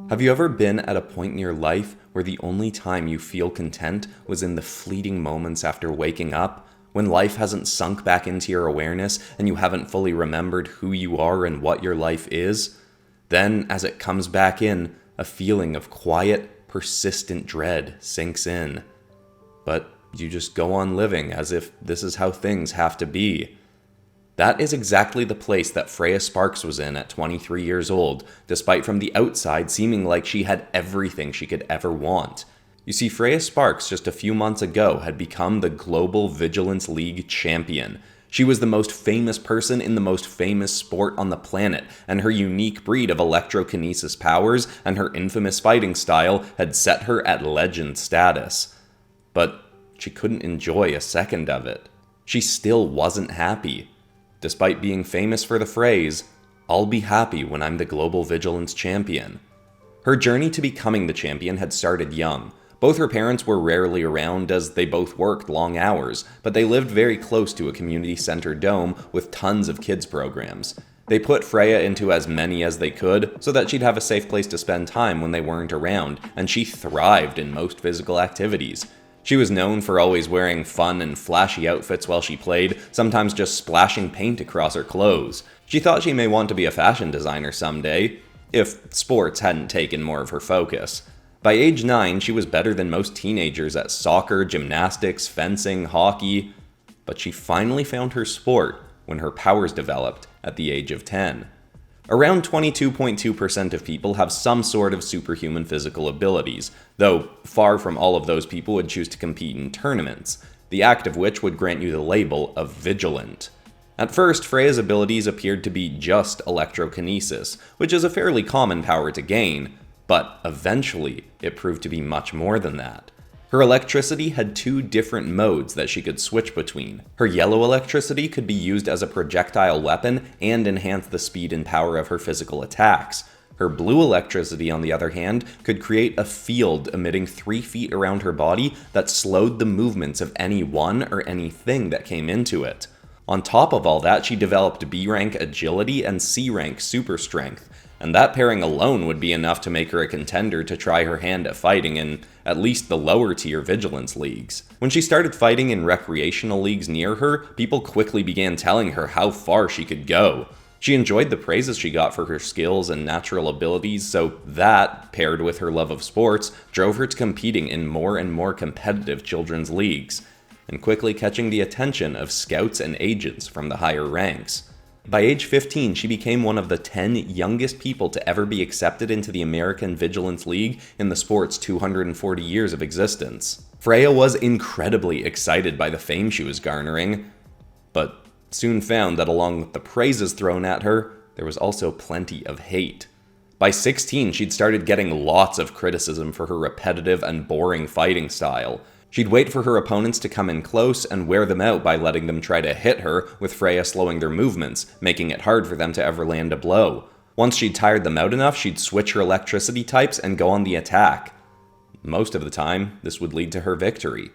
Have you ever been at a point in your life where the only time you feel content was in the fleeting moments after waking up, when life hasn't sunk back into your awareness and you haven't fully remembered who you are and what your life is? Then, as it comes back in, a feeling of quiet, persistent dread sinks in. But you just go on living as if this is how things have to be. That is exactly the place that Freya Sparks was in at 23 years old, despite from the outside seeming like she had everything she could ever want. You see, Freya Sparks just a few months ago had become the Global Vigilants League champion. She was the most famous person in the most famous sport on the planet, and her unique breed of electrokinesis powers and her infamous fighting style had set her at legend status. But she couldn't enjoy a second of it. She still wasn't happy. Despite being famous for the phrase, "I'll be happy when I'm the Global Vigilance Champion." Her journey to becoming the champion had started young. Both her parents were rarely around as they both worked long hours, but they lived very close to a community center dome with tons of kids programs. They put Freya into as many as they could so that she'd have a safe place to spend time when they weren't around, and she thrived in most physical activities. She was known for always wearing fun and flashy outfits while she played, sometimes just splashing paint across her clothes. She thought she may want to be a fashion designer someday, if sports hadn't taken more of her focus. By age 9, she was better than most teenagers at soccer, gymnastics, fencing, hockey, but she finally found her sport when her powers developed at the age of 10. Around 22.2% of people have some sort of superhuman physical abilities, though far from all of those people would choose to compete in tournaments, the act of which would grant you the label of vigilant. At first, Freya's abilities appeared to be just electrokinesis, which is a fairly common power to gain, but eventually it proved to be much more than that. Her electricity had two different modes that she could switch between. Her yellow electricity could be used as a projectile weapon and enhance the speed and power of her physical attacks. Her blue electricity, on the other hand, could create a field emitting 3 feet around her body that slowed the movements of anyone or anything that came into it. On top of all that, she developed B-rank agility and C-rank super strength, and that pairing alone would be enough to make her a contender to try her hand at fighting in at least the lower tier vigilance leagues. When she started fighting in recreational leagues near her, people quickly began telling her how far she could go. She enjoyed the praises she got for her skills and natural abilities, so that, paired with her love of sports, drove her to competing in more and more competitive children's leagues, and quickly catching the attention of scouts and agents from the higher ranks. By age 15, she became one of the 10 youngest people to ever be accepted into the American Vigilance League in the sport's 240 years of existence. Freya was incredibly excited by the fame she was garnering, but soon found that along with the praises thrown at her, there was also plenty of hate. By 16, she'd started getting lots of criticism for her repetitive and boring fighting style. She'd wait for her opponents to come in close and wear them out by letting them try to hit her, with Freya slowing their movements, making it hard for them to ever land a blow. Once she'd tired them out enough, she'd switch her electricity types and go on the attack. Most of the time, this would lead to her victory.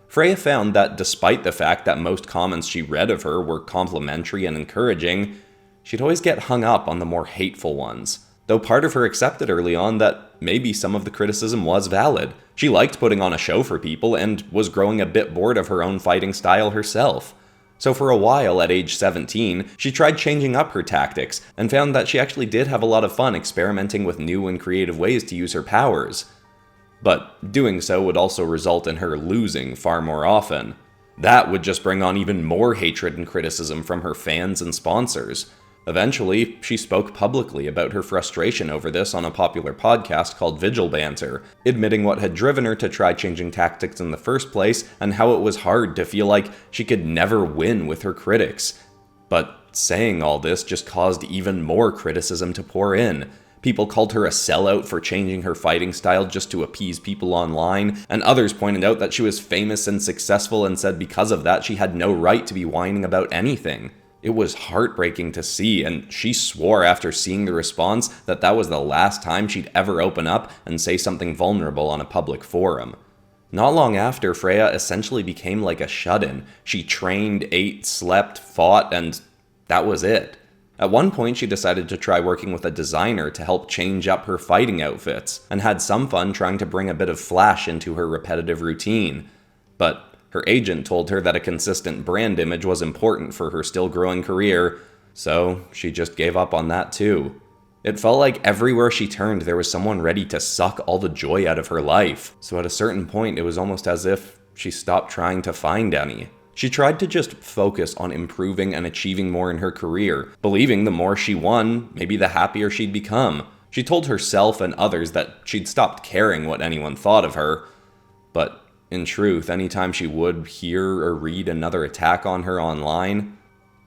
Freya found that despite the fact that most comments she read of her were complimentary and encouraging, she'd always get hung up on the more hateful ones. Though part of her accepted early on that maybe some of the criticism was valid. She liked putting on a show for people and was growing a bit bored of her own fighting style herself. So for a while, at age 17, she tried changing up her tactics and found that she actually did have a lot of fun experimenting with new and creative ways to use her powers. But doing so would also result in her losing far more often. That would just bring on even more hatred and criticism from her fans and sponsors. Eventually, she spoke publicly about her frustration over this on a popular podcast called Vigil Banter, admitting what had driven her to try changing tactics in the first place and how it was hard to feel like she could never win with her critics. But saying all this just caused even more criticism to pour in. People called her a sellout for changing her fighting style just to appease people online, and others pointed out that she was famous and successful and said because of that she had no right to be whining about anything. It was heartbreaking to see, and she swore after seeing the response that that was the last time she'd ever open up and say something vulnerable on a public forum. Not long after, Freya essentially became like a shut-in. She trained, ate, slept, fought, and that was it. At one point, she decided to try working with a designer to help change up her fighting outfits, and had some fun trying to bring a bit of flash into her repetitive routine. But her agent told her that a consistent brand image was important for her still growing career, so she just gave up on that too. It felt like everywhere she turned there was someone ready to suck all the joy out of her life, so at a certain point it was almost as if she stopped trying to find any. She tried to just focus on improving and achieving more in her career, believing the more she won, maybe the happier she'd become. She told herself and others that she'd stopped caring what anyone thought of her, but in truth, anytime she would hear or read another attack on her online,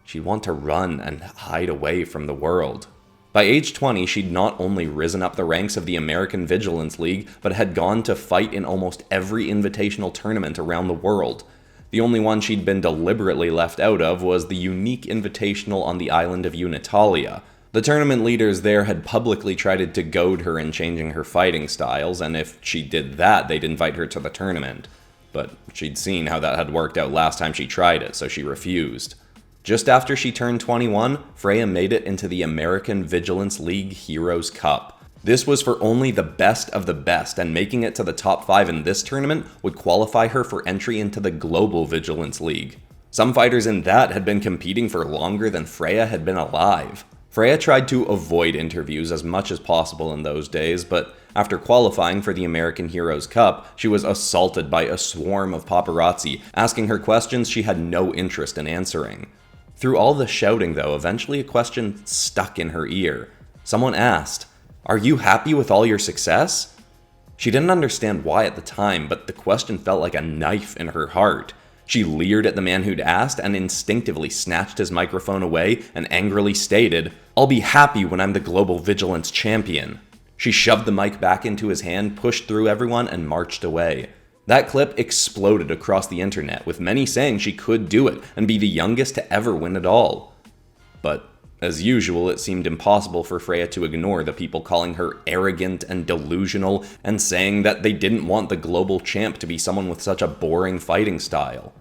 she'd want to run and hide away from the world. By age 20, she'd not only risen up the ranks of the American Vigilants League, but had gone to fight in almost every invitational tournament around the world. The only one she'd been deliberately left out of was the unique invitational on the island of Unitalia. The tournament leaders there had publicly tried to goad her in changing her fighting styles, and if she did that, they'd invite her to the tournament. But she'd seen how that had worked out last time she tried it, so she refused. Just after she turned 21, Freya made it into the American Vigilants League Heroes Cup. This was for only the best of the best, and making it to the top 5 in this tournament would qualify her for entry into the Global Vigilants League. Some fighters in that had been competing for longer than Freya had been alive. Freya tried to avoid interviews as much as possible in those days, but after qualifying for the American Heroes Cup, she was assaulted by a swarm of paparazzi, asking her questions she had no interest in answering. Through all the shouting, though, eventually a question stuck in her ear. Someone asked, "Are you happy with all your success?" She didn't understand why at the time, but the question felt like a knife in her heart. She leered at the man who'd asked and instinctively snatched his microphone away and angrily stated, "I'll be happy when I'm the Global Vigilance Champion." She shoved the mic back into his hand, pushed through everyone, and marched away. That clip exploded across the internet, with many saying she could do it and be the youngest to ever win it all. But as usual, it seemed impossible for Freya to ignore the people calling her arrogant and delusional and saying that they didn't want the global champ to be someone with such a boring fighting style.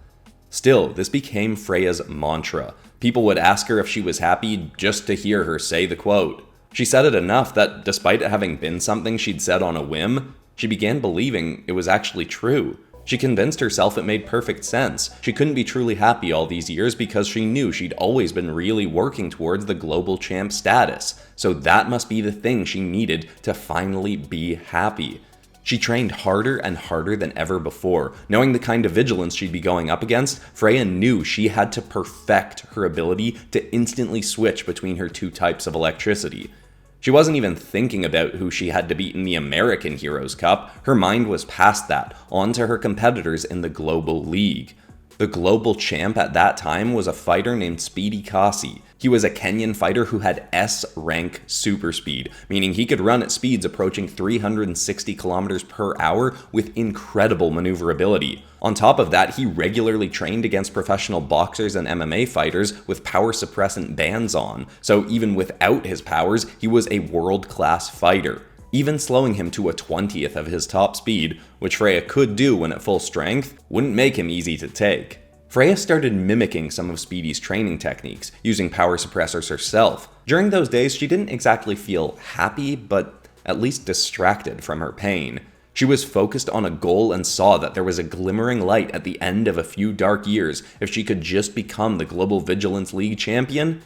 Still, this became Freya's mantra. People would ask her if she was happy just to hear her say the quote. She said it enough that despite it having been something she'd said on a whim, she began believing it was actually true. She convinced herself it made perfect sense. She couldn't be truly happy all these years because she knew she'd always been really working towards the global champ status, so that must be the thing she needed to finally be happy. She trained harder and harder than ever before. Knowing the kind of vigilance she'd be going up against, Freya knew she had to perfect her ability to instantly switch between her two types of electricity. She wasn't even thinking about who she had to beat in the American Heroes Cup. Her mind was past that, on to her competitors in the Global League. The global champ at that time was a fighter named Speedy Kasi. He was a Kenyan fighter who had S-rank super speed, meaning he could run at speeds approaching 360 kilometers per hour with incredible maneuverability. On top of that, he regularly trained against professional boxers and MMA fighters with power suppressant bands on, so even without his powers, he was a world-class fighter. Even slowing him to a 20th of his top speed, which Freya could do when at full strength, wouldn't make him easy to take. Freya started mimicking some of Speedy's training techniques, using power suppressors herself. During those days, she didn't exactly feel happy, but at least distracted from her pain. She was focused on a goal and saw that there was a glimmering light at the end of a few dark years if she could just become the Global Vigilants League champion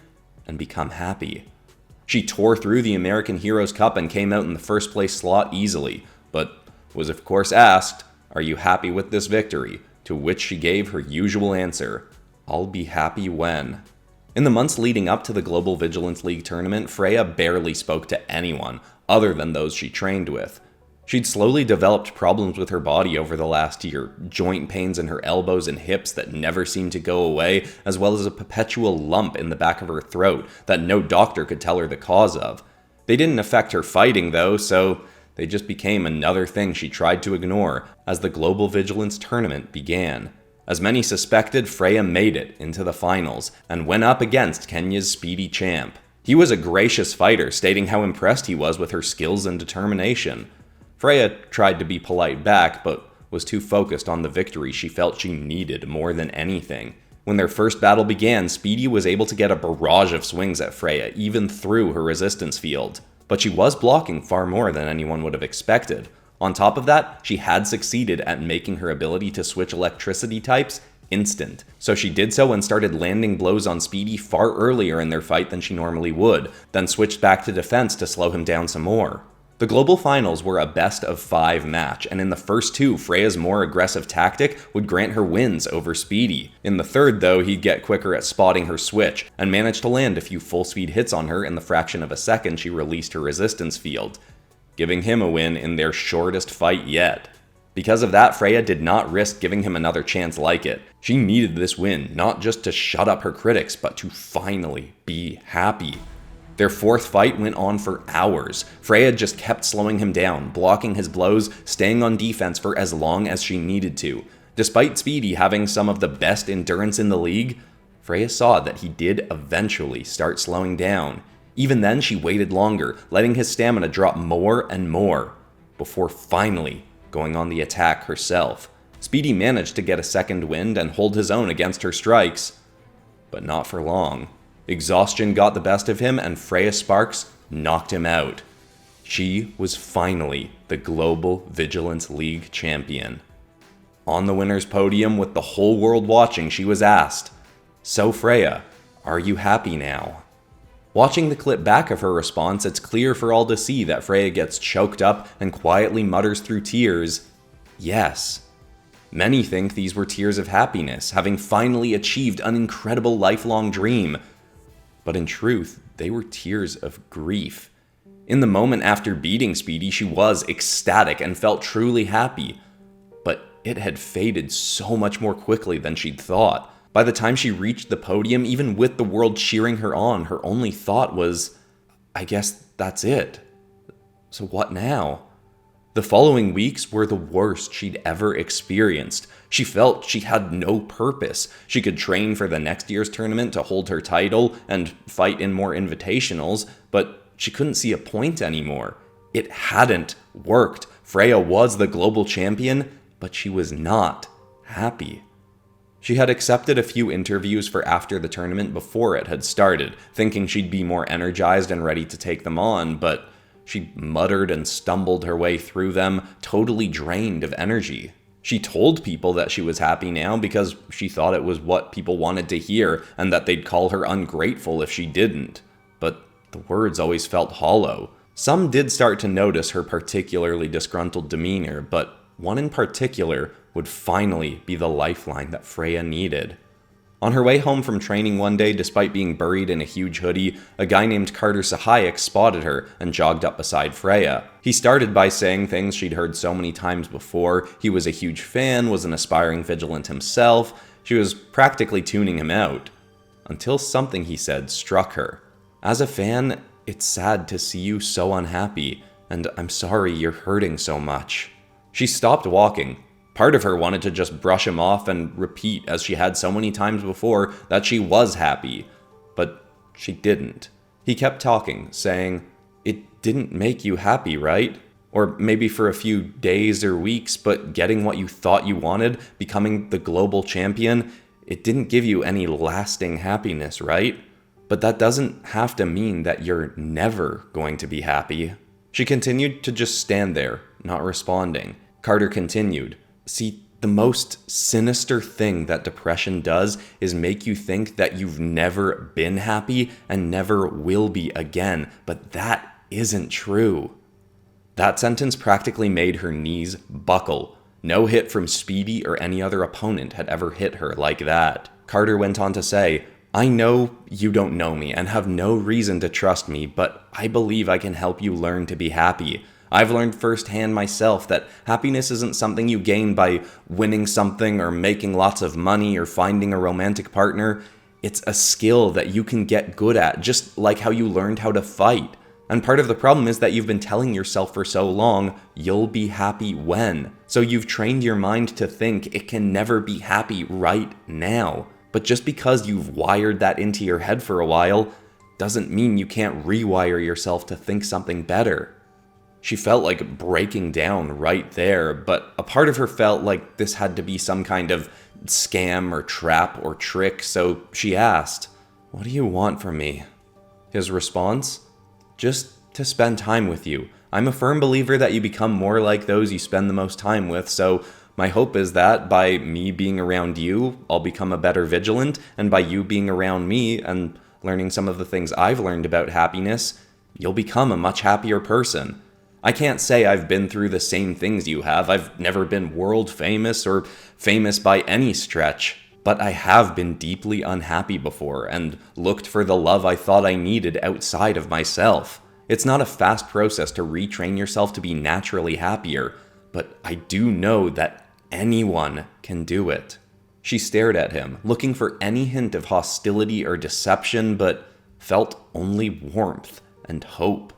and become happy. She tore through the American Heroes Cup and came out in the first place slot easily, but was of course asked, "Are you happy with this victory?" To which she gave her usual answer, "I'll be happy when." In the months leading up to the Global Vigilance League tournament, Freya barely spoke to anyone other than those she trained with. She'd slowly developed problems with her body over the last year, joint pains in her elbows and hips that never seemed to go away, as well as a perpetual lump in the back of her throat that no doctor could tell her the cause of. They didn't affect her fighting though, so they just became another thing she tried to ignore as the Global Vigilance tournament began. As many suspected, Freya made it into the finals and went up against Kenya's Speedy champ. He was a gracious fighter, stating how impressed he was with her skills and determination. Freya tried to be polite back, but was too focused on the victory she felt she needed more than anything. When their first battle began, Speedy was able to get a barrage of swings at Freya, even through her resistance field. But she was blocking far more than anyone would have expected. On top of that, she had succeeded at making her ability to switch electricity types instant. So she did so and started landing blows on Speedy far earlier in their fight than she normally would, then switched back to defense to slow him down some more. The global finals were a best of 5 match, and in the first 2, Freya's more aggressive tactic would grant her wins over Speedy. In the third, though, he'd get quicker at spotting her switch, and managed to land a few full-speed hits on her in the fraction of a second she released her resistance field, giving him a win in their shortest fight yet. Because of that, Freya did not risk giving him another chance like it. She needed this win, not just to shut up her critics, but to finally be happy. Their fourth fight went on for hours. Freya just kept slowing him down, blocking his blows, staying on defense for as long as she needed to. Despite Speedy having some of the best endurance in the league, Freya saw that he did eventually start slowing down. Even then, she waited longer, letting his stamina drop more and more, before finally going on the attack herself. Speedy managed to get a second wind and hold his own against her strikes, but not for long. Exhaustion got the best of him, and Freya Sparks knocked him out. She was finally the Global Vigilants League champion. On the winner's podium, with the whole world watching, she was asked, "So Freya, are you happy now?" Watching the clip back of her response, it's clear for all to see that Freya gets choked up and quietly mutters through tears, "Yes." Many think these were tears of happiness, having finally achieved an incredible lifelong dream. But in truth, they were tears of grief. In the moment after beating Speedy, she was ecstatic and felt truly happy. But it had faded so much more quickly than she'd thought. By the time she reached the podium, even with the world cheering her on, her only thought was, "I guess that's it. So what now?" The following weeks were the worst she'd ever experienced. She felt she had no purpose. She could train for the next year's tournament to hold her title and fight in more invitationals, but she couldn't see a point anymore. It hadn't worked. Freya was the global champion, but she was not happy. She had accepted a few interviews for after the tournament before it had started, thinking she'd be more energized and ready to take them on, but she muttered and stumbled her way through them, totally drained of energy. She told people that she was happy now because she thought it was what people wanted to hear and that they'd call her ungrateful if she didn't. But the words always felt hollow. Some did start to notice her particularly disgruntled demeanor, but one in particular would finally be the lifeline that Freya needed. On her way home from training one day, despite being buried in a huge hoodie, a guy named Carter Sahayek spotted her and jogged up beside Freya. He started by saying things she'd heard so many times before. He was a huge fan, was an aspiring vigilant himself. She was practically tuning him out. Until something he said struck her. "As a fan, it's sad to see you so unhappy, and I'm sorry you're hurting so much." She stopped walking. Part of her wanted to just brush him off and repeat, as she had so many times before, that she was happy. But she didn't. He kept talking, saying, "It didn't make you happy, right? Or maybe for a few days or weeks, but getting what you thought you wanted, becoming the global champion, it didn't give you any lasting happiness, right? But that doesn't have to mean that you're never going to be happy." She continued to just stand there, not responding. Carter continued, "See, the most sinister thing that depression does is make you think that you've never been happy and never will be again, but that isn't true." That sentence practically made her knees buckle. No hit from Speedy or any other opponent had ever hit her like that. Carter went on to say, "I know you don't know me and have no reason to trust me, but I believe I can help you learn to be happy. I've learned firsthand myself that happiness isn't something you gain by winning something or making lots of money or finding a romantic partner. It's a skill that you can get good at, just like how you learned how to fight. And part of the problem is that you've been telling yourself for so long, you'll be happy when. So you've trained your mind to think it can never be happy right now. But just because you've wired that into your head for a while, doesn't mean you can't rewire yourself to think something better." She felt like breaking down right there, but a part of her felt like this had to be some kind of scam or trap or trick, so she asked, "What do you want from me?" His response? "Just to spend time with you. I'm a firm believer that you become more like those you spend the most time with, so my hope is that by me being around you, I'll become a better vigilant, and by you being around me and learning some of the things I've learned about happiness, you'll become a much happier person. I can't say I've been through the same things you have. I've never been world famous or famous by any stretch, but I have been deeply unhappy before and looked for the love I thought I needed outside of myself. It's not a fast process to retrain yourself to be naturally happier, but I do know that anyone can do it." She stared at him, looking for any hint of hostility or deception, but felt only warmth and hope.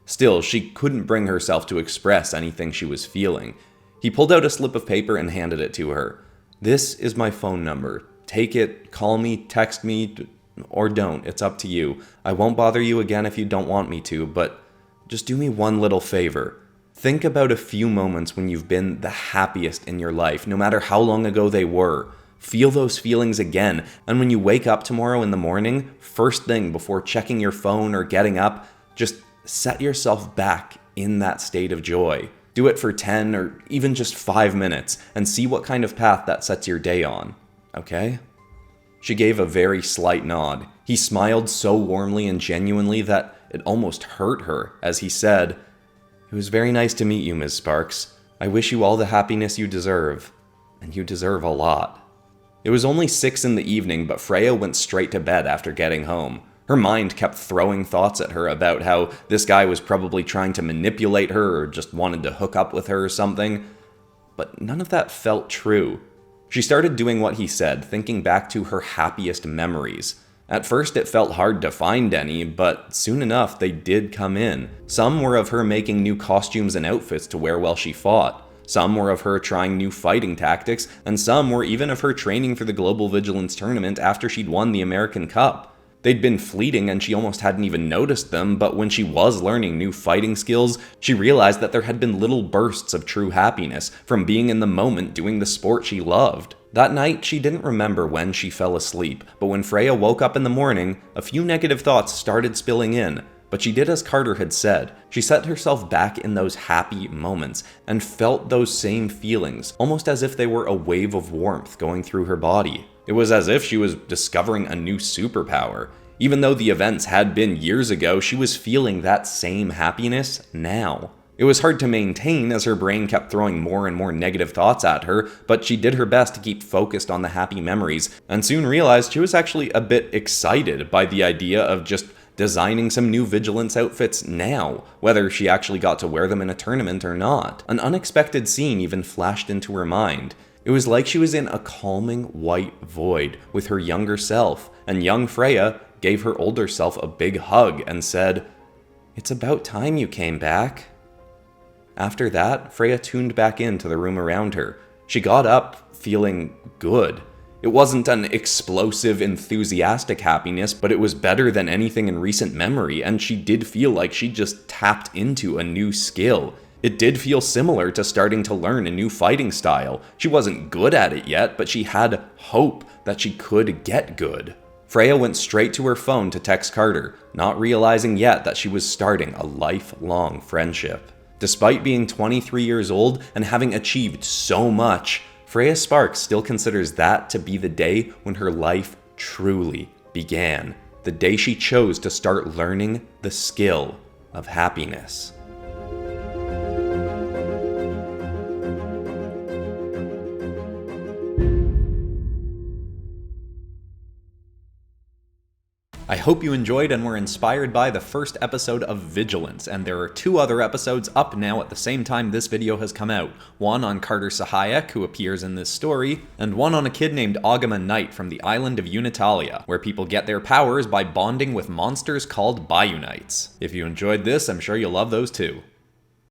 Still, she couldn't bring herself to express anything she was feeling. He pulled out a slip of paper and handed it to her. "This is my phone number. Take it, call me, text me, or don't. It's up to you. I won't bother you again if you don't want me to, but just do me one little favor. Think about a few moments when you've been the happiest in your life, no matter how long ago they were. Feel those feelings again, and when you wake up tomorrow in the morning, first thing before checking your phone or getting up, just set yourself back in that state of joy. Do it for 10 or even just 5 minutes and see what kind of path that sets your day on. Okay?" She gave a very slight nod. He smiled so warmly and genuinely that it almost hurt her as he said, "It was very nice to meet you, Ms. Sparks. I wish you all the happiness you deserve. And you deserve a lot." It was only 6 in the evening, but Freya went straight to bed after getting home. Her mind kept throwing thoughts at her about how this guy was probably trying to manipulate her or just wanted to hook up with her or something. But none of that felt true. She started doing what he said, thinking back to her happiest memories. At first it felt hard to find any, but soon enough they did come in. Some were of her making new costumes and outfits to wear while she fought. Some were of her trying new fighting tactics, and some were even of her training for the Global Vigilants tournament after she'd won the American Cup. They'd been fleeting and she almost hadn't even noticed them, but when she was learning new fighting skills, she realized that there had been little bursts of true happiness from being in the moment doing the sport she loved. That night, she didn't remember when she fell asleep, but when Freya woke up in the morning, a few negative thoughts started spilling in. But she did as Carter had said. She set herself back in those happy moments and felt those same feelings, almost as if they were a wave of warmth going through her body. It was as if she was discovering a new superpower. Even though the events had been years ago, she was feeling that same happiness now. It was hard to maintain as her brain kept throwing more and more negative thoughts at her, but she did her best to keep focused on the happy memories, and soon realized she was actually a bit excited by the idea of just designing some new vigilance outfits now, whether she actually got to wear them in a tournament or not. An unexpected scene even flashed into her mind. It was like she was in a calming white void with her younger self, and young Freya gave her older self a big hug and said, "It's about time you came back." After that, Freya tuned back into the room around her. She got up feeling good. It wasn't an explosive, enthusiastic happiness, but it was better than anything in recent memory, and she did feel like she just tapped into a new skill. It did feel similar to starting to learn a new fighting style. She wasn't good at it yet, but she had hope that she could get good. Freya went straight to her phone to text Carter, not realizing yet that she was starting a lifelong friendship. Despite being 23 years old and having achieved so much, Freya Sparks still considers that to be the day when her life truly began. The day she chose to start learning the skill of happiness. I hope you enjoyed and were inspired by the first episode of Vigilance, and there are 2 other episodes up now at the same time this video has come out. One on Carter Sahayak, who appears in this story, and one on a kid named Agama Knight from the island of Unitalia, where people get their powers by bonding with monsters called Bionites. If you enjoyed this, I'm sure you'll love those too.